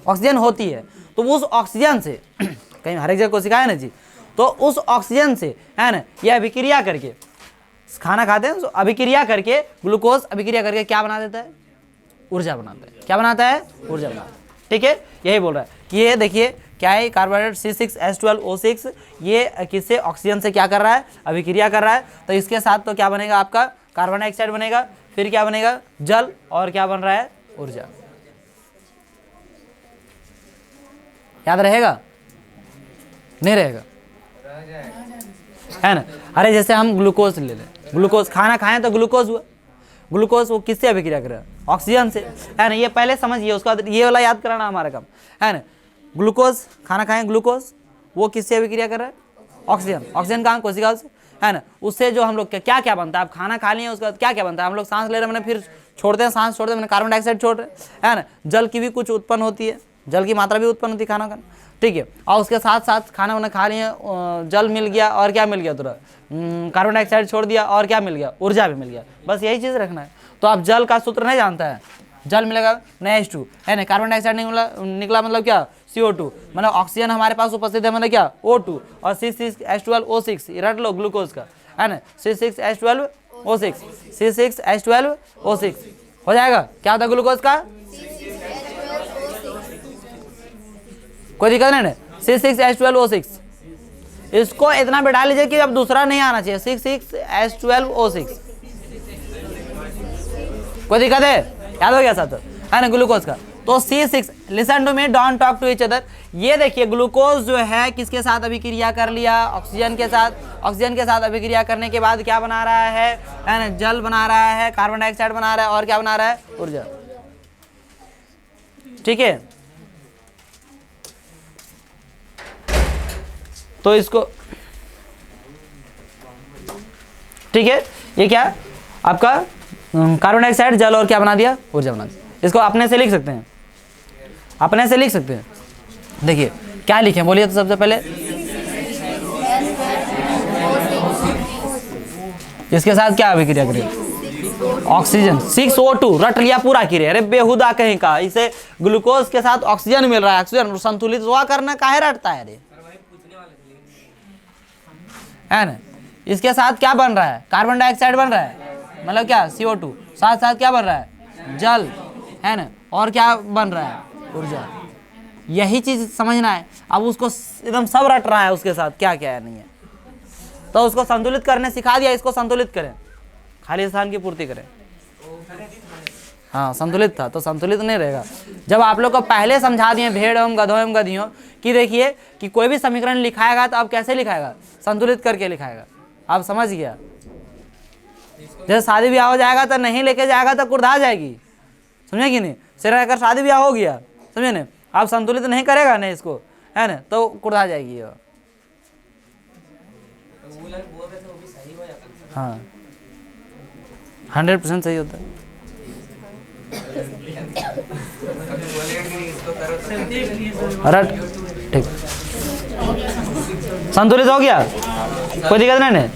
ऑक्सीजन होती है, तो उस ऑक्सीजन से कहीं हर एक जगह कोशिका है ना जी, तो उस ऑक्सीजन से, है ना, ये अभिक्रिया करके खाना खाते हैं, तो अभिक्रिया करके ग्लूकोज अभिक्रिया करके क्या बना देता है, ऊर्जा बनाता है। क्या बनाता है, ऊर्जा बनाता है, ठीक है। यही बोल रहा है कि ये देखिए क्या है, कार्बोहाइड्रेट C6H12O6 ये किससे, ऑक्सीजन से क्या कर रहा है, अभिक्रिया कर रहा है। तो इसके साथ तो क्या बनेगा आपका, कार्बन डाइऑक्साइड बनेगा, फिर क्या बनेगा, जल, और क्या बन रहा है, ऊर्जा। याद रहेगा, नहीं रहेगा, है ना। अरे जैसे हम ग्लूकोज ले लें, ग्लूकोज खाना खाएं तो ग्लूकोज हुआ, ग्लूकोज वो किससे अभिक्रिया कर रहा है, ऑक्सीजन से, है ना। ये पहले समझिए, उसका ये वाला याद कराना हमारा काम, है ना। ग्लूकोज खाना खाएं, ग्लूकोज वो किससे अभिक्रिया कर रहा है, ऑक्सीजन, ऑक्सीजन कहाँ, कोशिकाओं से, है ना। उससे जो हम लोग क्या क्या बनता है, आप खाना खा लिए उसके बाद क्या क्या बनता है, हम लोग सांस ले रहे हैं, मैंने फिर छोड़ते हैं, सांस छोड़ते हैं, मैंने कार्बन डाइऑक्साइड छोड़ रहे हैं, है ना। जल की भी कुछ उत्पन्न होती है, जल की मात्रा भी उत्पन्न होती खाना खाना, ठीक है। और उसके साथ साथ खाना वाना खा लिए, जल मिल गया और क्या मिल गया तुरंत, कार्बन डाइऑक्साइड छोड़ दिया और क्या मिल गया, ऊर्जा भी मिल गया। बस यही चीज़ रखना है। तो आप जल का सूत्र नहीं जानता है, जल मिलेगा ना H2 है ना, कार्बन डाइऑक्साइड निकला मतलब क्या CO2, मतलब ऑक्सीजन हमारे पास उपस्थित है मतलब क्या O2, और C6H12O6 रट लो ग्लूकोज का है ना, C6H12O6 C6H12O6 हो जाएगा। क्या होता है ग्लूकोज का, कोई दिक्कत नहीं ना, C6H12O6। इसको इतना बैठा लीजिए कि अब दूसरा नहीं आना चाहिए, C6H12O6। कोई दिक्कत है, याद हो गया साथ है ना ग्लूकोज का। तो C6, listen to me, don't talk to each other. ये देखिए ग्लूकोज जो है किसके साथ अभिक्रिया कर लिया, ऑक्सीजन के साथ। ऑक्सीजन के साथ अभिक्रिया करने के बाद क्या बना रहा है ना, जल बना रहा है, कार्बन डाइऑक्साइड बना रहा है और क्या बना रहा है, ऊर्जा, ठीक है। तो इसको ठीक है, ये क्या आपका कार्बन डाइऑक्साइड, जल और क्या बना दिया, ऊर्जा बना दिया। इसको अपने से लिख सकते हैं, अपने से लिख सकते हैं। देखिए क्या लिखें, बोलिए तो सबसे पहले। इसके साथ क्या अभिक्रिया करें, ऑक्सीजन 6O2 रट लिया पूरा क्रिया। अरे बेहुदा कहीं का, इसे ग्लूकोज के साथ ऑक्सीजन मिल रहा है, ऑक्सीजन संतुलित हुआ करना काहे रटता है रे, है ना। इसके साथ क्या बन रहा है, कार्बन डाइऑक्साइड बन रहा है मतलब क्या CO2, साथ साथ क्या बन रहा है, जल है ना, और क्या बन रहा है, ऊर्जा। यही चीज समझना है। अब उसको एकदम सब रट रहा है उसके साथ क्या क्या है नहीं है, तो उसको संतुलित करने सिखा दिया। इसको संतुलित करें, खाली स्थान की पूर्ति करें। हाँ संतुलित था तो संतुलित नहीं रहेगा। जब आप लोग को पहले समझा दिए भेड़ एवं गधों एवं गधियों कि देखिए कि कोई भी समीकरण लिखाएगा तो आप कैसे लिखाएगा, संतुलित करके लिखाएगा। आप समझ गया। जैसे शादी ब्याह हो जाएगा तो नहीं लेके जाएगा तो कुर्धा जाएगी, समझे कि नहीं। सिर अगर शादी ब्याह हो गया, समझे ना, आप संतुलित नहीं करेगा ना इसको, है ना, तो कुर्धा जाएगी। हाँ 100% सही होता है। रट ठीक, संतुलित हो गया, कोई दिक्कत नहीं,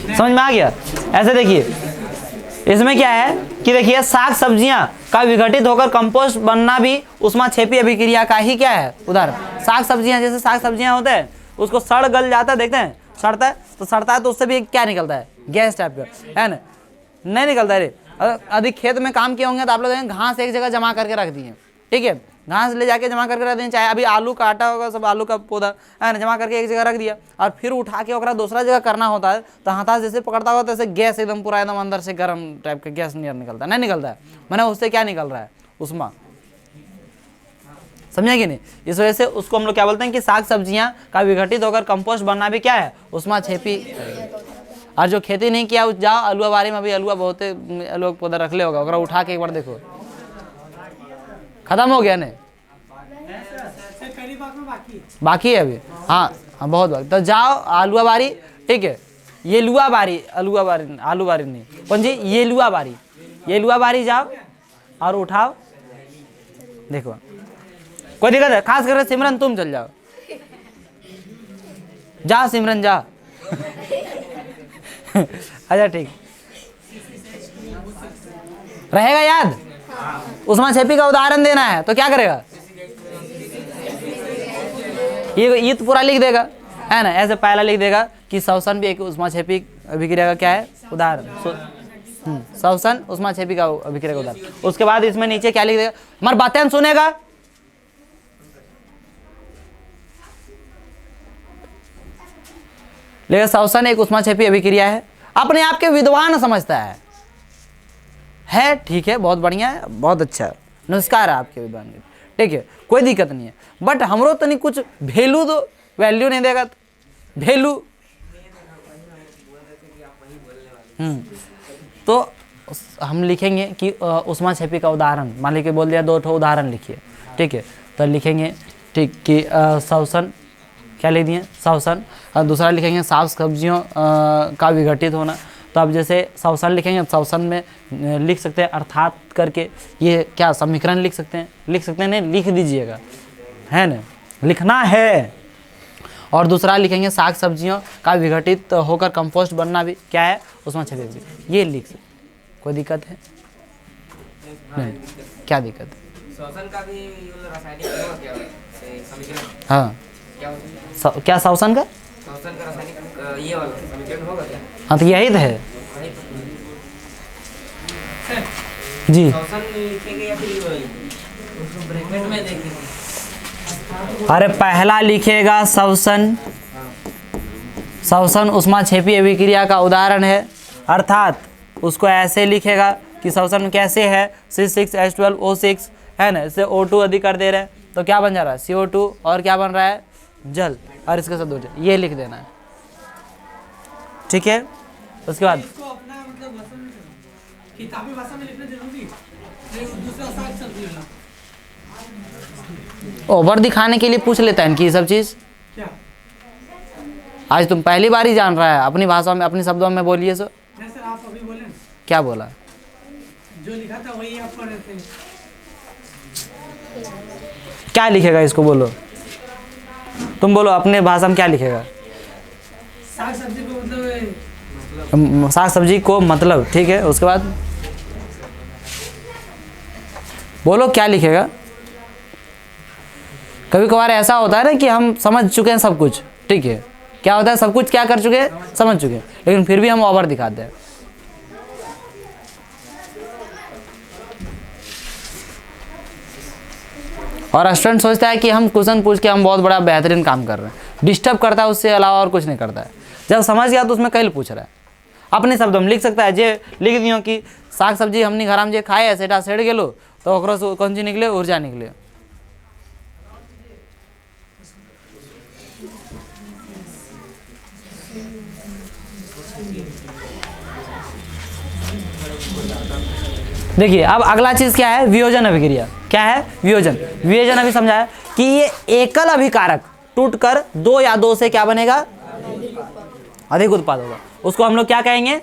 समझ में आ गया। ऐसे देखिए इसमें क्या है कि देखिए साग सब्जियां का विघटित होकर कंपोस्ट बनना भी ऊष्माक्षेपी अभिक्रिया का ही क्या है उदाहरण। साग सब्जियां, जैसे साग सब्जियां होते हैं उसको सड़ गल जाता है, देखते हैं सड़ता है तो उससे भी क्या निकलता है, गैस टाइप का, है ना, नहीं निकलता है रे। अधिक खेत में काम किए होंगे तो आप लोग देखेंगे घास एक जगह जमा करके रख दिए, ठीक है, घास ले जाके जमा करके रख दिए। चाहे अभी आलू काटा होगा, सब आलू का पौधा है ना, जमा करके एक जगह रख दिया और फिर उठा के ओकरा दूसरा जगह करना होता है तो हाथा जैसे पकड़ता होगा तैसे गैस एकदम पूरा एकदम अंदर से गर्म टाइप का गैस निकलता है, नहीं निकलता है, मैंने उससे क्या निकल रहा है, उष्मा, समझे कि नहीं। इस वजह से उसको हम लोग क्या बोलते हैं कि साग सब्जियां का विघटित होकर कंपोस्ट बनना भी क्या है, ऊष्माक्षेपी। और जो खेती नहीं किया जाओ अलुआ बारी में, अभी अलुआ बहुत अलुआ पौधा रख ले होगा, ओकरा उठा के एक बार देखो खत्म हो गया ने, बाकी है अभी, हाँ बहुत बाकी। तो जाओ आलुआ बारी, ठीक है, ये लुआ बारी, अलुआ बारी, आलू बारी नहीं, कौन जी, ये लुआ बारी जाओ और उठाओ, देखो कोई दिक्कत है। खास करके सिमरन तुम चल जाओ, जा सिमरन जा। अच्छा ठीक रहेगा याद। ऊष्माक्षेपी का उदाहरण देना है तो क्या करेगा, ये तो पूरा लिख देगा, है ना। ऐसे पहला लिख देगा कि श्वसन भी एक ऊष्माक्षेपी अभिक्रिया का क्या है उदाहरण, श्वसन ऊष्माक्षेपी का अभिक्रिया का उदाहरण। उसके बाद इसमें नीचे क्या लिख देगा, हमारी बातें सुनेगा, लेकिन श्वसन एक ऊष्माक्षेपी अभिक्रिया है, अपने आप के विद्वान समझता है, ठीक है, बहुत बढ़िया है, बहुत अच्छा, नमस्कार है आपके विद्वान के, ठीक है, कोई दिक्कत नहीं है। बट हमरो तो नहीं कुछ वैल्यू दो, वैल्यू नहीं देगा तो वैल्यू, तो हम लिखेंगे कि ऊष्माक्षेपी का उदाहरण, मान लीजिए बोल दिया 2 ठो उदाहरण लिखिए, ठीक है, तो लिखेंगे ठीक कि श्वसन, क्या लिख दिए श्वसन, और दूसरा लिखेंगे साग सब्जियों का विघटित होना। तो अब जैसे श्वसन लिखेंगे, श्वसन में लिख सकते हैं अर्थात करके, ये क्या समीकरण लिख सकते हैं नहीं लिख दीजिएगा, है ना, लिखना है। और दूसरा लिखेंगे साग सब्जियों का विघटित होकर कंपोस्ट बनना भी क्या है, उसमें छपे, ये लिख सकते, कोई दिक्कत है नहीं, क्या दिक्कत है? श्वसन का भी रासायनिक होगा क्या समीकरण? हाँ, क्या श्वसन का? श्वसन का रासायनिक ये वाला समीकरण होगा क्या? हाँ तो यही तो है जी। श्वसन लिखेंगे या फिर उसको ब्रैकेट में देखेंगे? अरे पहला लिखेगा श्वसन, श्वसन उष्माक्षेपी अभिक्रिया का उदाहरण है, अर्थात उसको ऐसे लिखेगा कि श्वसन कैसे है, C6H12O6 है ना, इससे O2 अधिक कर दे रहे हैं तो क्या बन जा रहा है, CO2, और क्या बन रहा है, जल, और इसके साथ दूसरे, ये लिख देना है, ठीक है। उसके बाद इसको अपना मतलब भाषा में किताबी भाषा में लिखना जरूरी है, दूसरा साग सब्जी वाला ओवर दिखाने के लिए पूछ लेता है इनकी ये सब चीज़। क्या? आज तुम पहली बार ही जान रहा है, अपनी भाषा में अपने शब्दों में बोलिए। सो नहीं सर, आप अभी बोले ना, क्या बोला, जो लिखा था वही आप पढ़ रहे थे। क्या लिखेगा इसको बोलो, तुम बोलो अपने भाषा में क्या लिखेगा, साग सब्जी को मतलब साग सब्जी को मतलब, ठीक है। उसके बाद बोलो क्या लिखेगा। कभी कभार ऐसा होता है ना कि हम समझ चुके हैं सब कुछ, ठीक है, क्या होता है सब कुछ क्या कर चुके हैं, समझ चुके हैं, लेकिन फिर भी हम ओवर दिखाते हैं। और स्टूडेंट सोचता है कि हम क्वेश्चन पूछ के हम बहुत बड़ा बेहतरीन काम कर रहे हैं, डिस्टर्ब करता है, उससे अलावा और कुछ नहीं करता है। जब समझ गया तो उसमें कहीं पूछ रहा है, अपने शब्दों में लिख सकता है। जे लिख दियो कि साग सब्जी हमने घर में जे खाए है सेटा सेड़ गेलो तो ओकरो से कौन चीज निकले, ऊर्जा निकले। देखिए अब अगला चीज क्या है, वियोजन अभिक्रिया। क्या है, वियोजन। वियोजन अभी समझाया कि ये एकल अभिकारक टूटकर दो या दो से क्या बनेगा, अधिक उत्पाद होगा, उसको हम लोग क्या कहेंगे,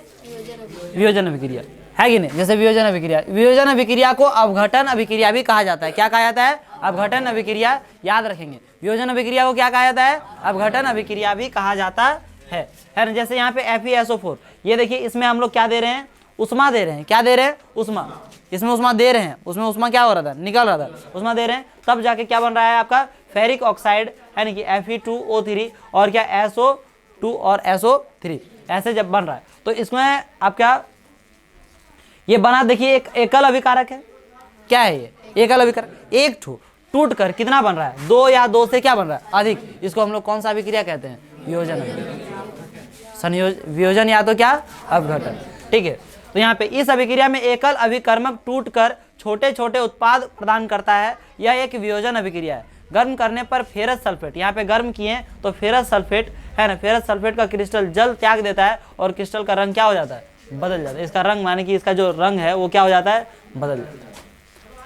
वियोजन अभिक्रिया, है कि नहीं। जैसे वियोजन अभिक्रिया, वियोजन अभिक्रिया को अपघटन अभिक्रिया भी कहा जाता है। क्या कहा जाता है, अपघटन अभिक्रिया, याद रखेंगे। वियोजन अभिक्रिया को क्या कहा जाता है, अपघटन अभिक्रिया भी कहा जाता है ना। जैसे यहाँ पे FeSO4, ये देखिए इसमें हम लोग क्या दे रहे हैं, उष्मा दे रहे हैं। क्या दे रहे हैं, उष्मा, इसमें उष्मा दे रहे हैं, उसमें उष्मा क्या हो रहा था, निकल रहा था, उष्मा दे रहे हैं, तब जाके क्या बन रहा है आपका फेरिक ऑक्साइड, है ना कि Fe2O3 और क्या SO2 और SO3 ऐसे जब बन रहा है तो इसमें आप क्या ये बना, देखिए एक एकल अभिकारक है। क्या है ये, एकल अभिकारक, एक टूट कर कितना बन रहा है, दो या दो से क्या बन रहा है, अधिक। इसको हम लोग कौन सा अभिक्रिया कहते हैं, वियोजन अभिक्रिया। वियोजन या तो क्या, अपघटन, ठीक है। तो यहाँ पे इस अभिक्रिया में एकल अभिकर्मक टूटकर छोटे छोटे उत्पाद प्रदान करता है, यह एक वियोजन अभिक्रिया है। गर्म करने पर फेरस सल्फेट, यहाँ पे गर्म किए तो फेरस सल्फेट, है ना, फेरस सल्फेट का क्रिस्टल जल त्याग देता है और क्रिस्टल का रंग क्या हो जाता है, बदल जाता है। इसका रंग माने कि इसका जो रंग है वो क्या हो जाता है, बदल जाता है,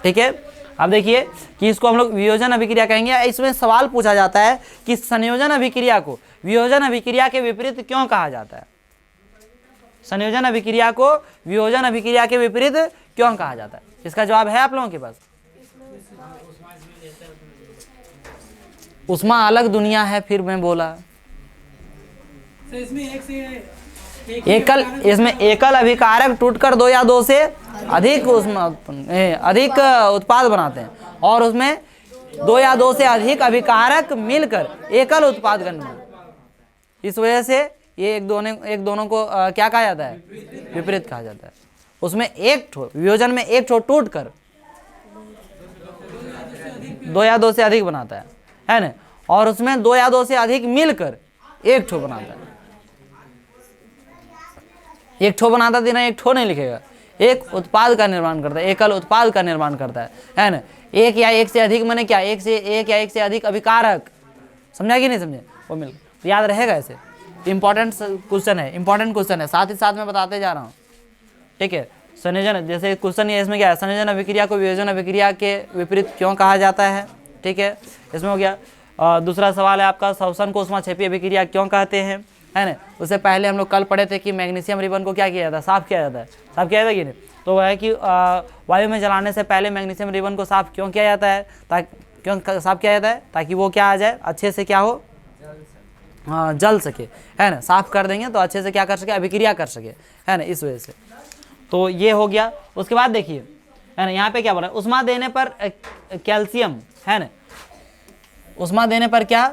ठीक है। अब देखिए कि इसको हम लोग वियोजन अभिक्रिया कहेंगे। इसमें सवाल पूछा जाता है कि संयोजन अभिक्रिया को वियोजन अभिक्रिया के विपरीत क्यों कहा जाता है, संयोजन अभिक्रिया को वियोजन अभिक्रिया के विपरीत क्यों कहा जाता है। इसका जवाब है आप लोगों के पास, उष्मा अलग दुनिया है। फिर मैं बोला तो इसमें एक से एकल, इसमें एकल अभिकारक टूटकर दो या दो से अधिक उष्मा अधिक उत्पाद बनाते हैं, और उसमें दो या दो से अधिक अभिकारक मिलकर एकल उत्पाद करने में, इस वजह से ये एक दोनों को क्या कहा जाता है, विपरीत कहा जाता है। उसमें एक ठो वियोजन में एक ठो टूट कर दो या दो से अधिक बनाता है ना, और उसमें दो या दो से अधिक मिलकर एक ठो बनाता है। एक ठो बनाता देना, एक ठो नहीं लिखेगा, एक उत्पाद का निर्माण करता है, एकल उत्पाद का निर्माण करता है ना। एक या एक से अधिक माने क्या, एक या एक से अधिक अभिकारक, समझा कि नहीं समझे, वो मिल तो याद रहेगा। ऐसे इंपॉर्टेंट क्वेश्चन है, इंपॉर्टेंट क्वेश्चन है, साथ ही साथ मैं बताते जा रहा हूँ, ठीक है। संयोजन, जैसे क्वेश्चन ये इसमें क्या है, संयोजन अभिक्रिया को वियोजन अभिक्रिया के विपरीत क्यों कहा जाता है, ठीक है, इसमें हो गया। दूसरा सवाल है आपका, श्वसन को उष्माक्षेपी अभिक्रिया क्यों कहते हैं, है ना। उससे पहले हम लोग कल पढ़े थे कि मैग्नीशियम रिबन को क्या किया जाता है, साफ किया जाता है, साफ किया जाता है कि नहीं। तो वह है कि वायु में जलाने से पहले मैग्नीशियम रिबन को साफ क्यों किया जाता है, ताकि क्यों साफ किया जाता है? ताकि वो क्या आ जाए, अच्छे से क्या हो, हाँ जल सके, है ना। साफ कर देंगे तो अच्छे से क्या कर सके, अभिक्रिया कर सके, है ना, इस वजह से। तो ये हो गया। उसके बाद देखिए, है ना, यहाँ पे क्या बोल रहा है, उष्मा देने पर कैल्शियम, है ना, उष्मा देने पर क्या,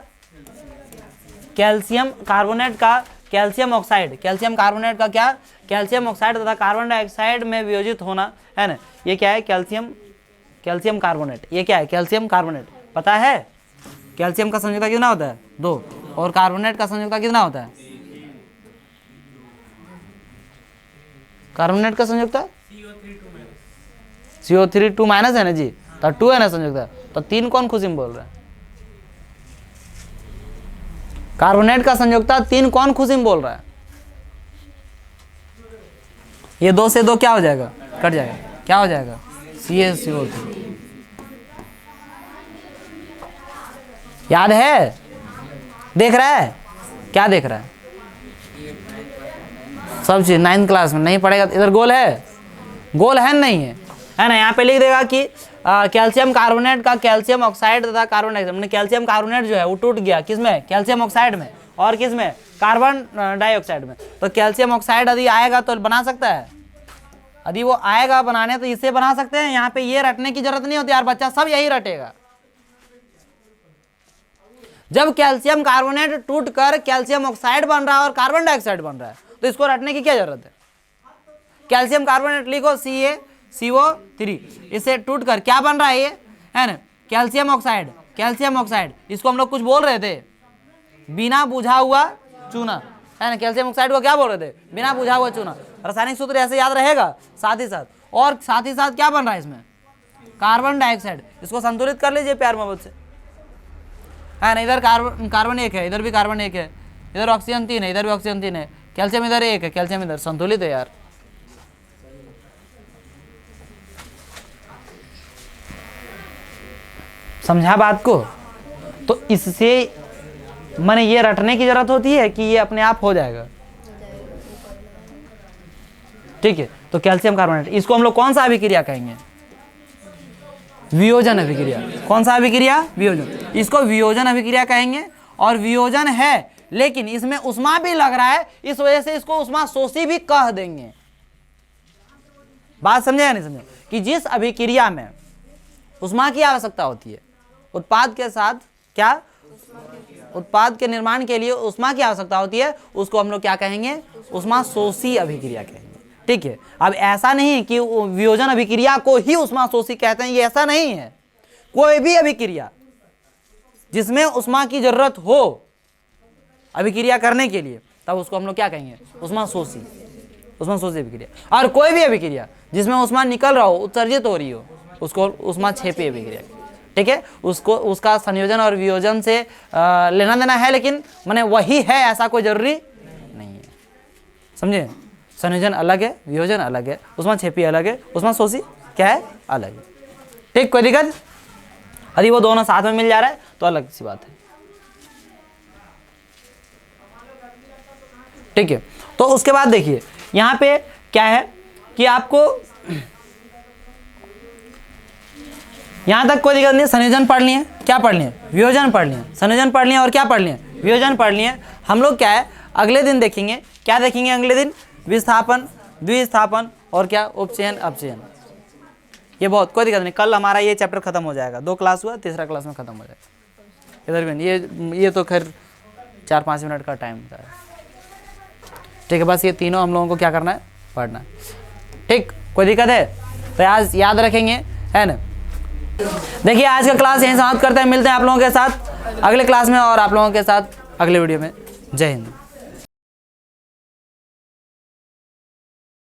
कैल्शियम कार्बोनेट का कैल्शियम ऑक्साइड, कैल्शियम कार्बोनेट का क्या, कैल्शियम ऑक्साइड तथा कार्बन डाइऑक्साइड में वियोजित होना, है ना, ये क्या है, कैल्शियम कार्बोनेट। ये क्या है, कैल्शियम कार्बोनेट, पता है कैल्शियम का संयुक्ता कितना होता है, 2, और कार्बोनेट का संयुक्ता कितना होता है, कार्बोनेट का संयुक्ता CO3 2 माइनस है ना जी, तो 2 है ना संयुक्ता, तो 3 कौन खुशी में बोल रहा है, कार्बोनेट का संयुक्ता 3 कौन खुशी में बोल रहा है, ये 2 से 2 क्या हो जाएगा, कट जाएगा, क्या हो जाएगा, CaCO3। याद है, देख रहा है, क्या देख रहा है, सब चीज 9th क्लास में नहीं पढ़ेगा। इधर गोल है, गोल है नहीं है, है ना। यहाँ पे लिख देगा कि कैल्शियम कार्बोनेट का कैल्शियम ऑक्साइड तथा कार्बन डाइऑक्साइड, कैल्शियम कार्बोनेट जो है वो टूट गया किसमें, कैल्शियम ऑक्साइड में, और किसमें, कार्बन डाइऑक्साइड में। तो कैल्शियम ऑक्साइड यदि आएगा तो बना सकता है, यदि वो आएगा बनाने तो इससे बना सकते हैं। यहाँ पे ये रटने की जरूरत नहीं होती यार, बच्चा सब यही रटेगा। जब कैल्शियम कार्बोनेट टूटकर कैल्शियम ऑक्साइड बन रहा है और कार्बन डाइऑक्साइड बन रहा है, तो इसको रटने की क्या जरूरत है। कैल्शियम कार्बोनेट लिखो CaCO3, इससे टूटकर क्या बन रहा है ये, है ना, कैल्शियम ऑक्साइड, कैल्शियम ऑक्साइड। इसको हम लोग कुछ बोल रहे थे, बिना बुझा हुआ चूना, है ना। कैल्शियम ऑक्साइड को क्या बोल रहे थे, बिना बुझा हुआ चूना। रासायनिक सूत्र ऐसे याद रहेगा, साथ ही साथ, और साथ ही साथ क्या बन रहा है इसमें, कार्बन डाइऑक्साइड। इसको संतुलित कर लीजिए प्यार मोहब्बत से, है ना। इधर कार्बन 1 है, इधर भी कार्बन 1 है, इधर ऑक्सीजन 3 है, इधर भी ऑक्सीजन 3 है, कैल्शियम इधर 1 है, कैल्शियम इधर, संतुलित है यार। समझा बात को। तो इससे माने ये रटने की जरूरत होती है कि ये अपने आप हो जाएगा, ठीक है। तो कैल्शियम कार्बोनेट, इसको हम लोग कौन सा अभिक्रिया कहेंगे, वियोजन अभिक्रिया। कौन सा अभिक्रिया, वियोजन। इसको वियोजन अभिक्रिया कहेंगे। और वियोजन है लेकिन इसमें उष्मा भी लग रहा है, इस वजह से इसको उष्मा शोषी भी कह देंगे। बात समझे या नहीं समझे, कि जिस अभिक्रिया में उष्मा की आवश्यकता होती है, उत्पाद के साथ क्या, उत्पाद के निर्माण के लिए उष्मा की आवश्यकता होती है, उसको हम लोग क्या कहेंगे, उष्मा शोषी अभिक्रिया कहेंगे, ठीक है। अब ऐसा नहीं कि वियोजन अभिक्रिया को ही उष्मा शोषी कहते हैं, ये ऐसा नहीं है। कोई भी अभिक्रिया जिसमें उष्मा की जरूरत हो अभिक्रिया करने के लिए, तब उसको हम लोग क्या कहेंगे, उष्मा शोषी, उष्मा शोषी अभिक्रिया। और कोई भी अभिक्रिया जिसमें उष्मा निकल रहा हो, उत्सर्जित हो रही हो, उसको उष्मा क्षेपी अभिक्रिया, ठीक है। उसको उसका संयोजन और वियोजन से लेना देना है, लेकिन माने वही है ऐसा कोई जरूरी नहीं है, समझे। संयोजन अलग है, वियोजन अलग है, उष्मा क्षेपी अलग है, उष्मा शोषी क्या है, अलग है, ठीक। कोई दिक्कत, यदि वो दोनों साथ में मिल जा रहा है तो अलग सी बात है, ठीक है। तो उसके बाद देखिए यहाँ पे क्या है कि आपको यहाँ तक कोई दिक्कत नहीं। संयोजन पढ़ लिए, क्या पढ़ लिए, वियोजन पढ़ लिए, संयोजन पढ़ लिए और क्या पढ़ लिए, वियोजन पढ़ लिए। हम लोग क्या है अगले दिन देखेंगे, क्या देखेंगे अगले दिन, विस्थापन, द्विस्थापन और क्या, उपचयन अपचयन। ये बहुत कोई दिक्कत नहीं, कल हमारा ये चैप्टर खत्म हो जाएगा। 2 क्लास हुआ, तीसरा क्लास में खत्म हो जाएगा। इधर भी ये तो खैर 4-5 मिनट का टाइम होता है, ठीक है। बस ये तीनों हम लोगों को क्या करना है, पढ़ना है, ठीक। कोई दिक्कत है तो आज याद रखेंगे, है ना। देखिए आज का क्लास यहीं समाप्त करते हैं, मिलते हैं आप लोगों के साथ अगले क्लास में और आप लोगों के साथ अगले वीडियो में। जय हिंद।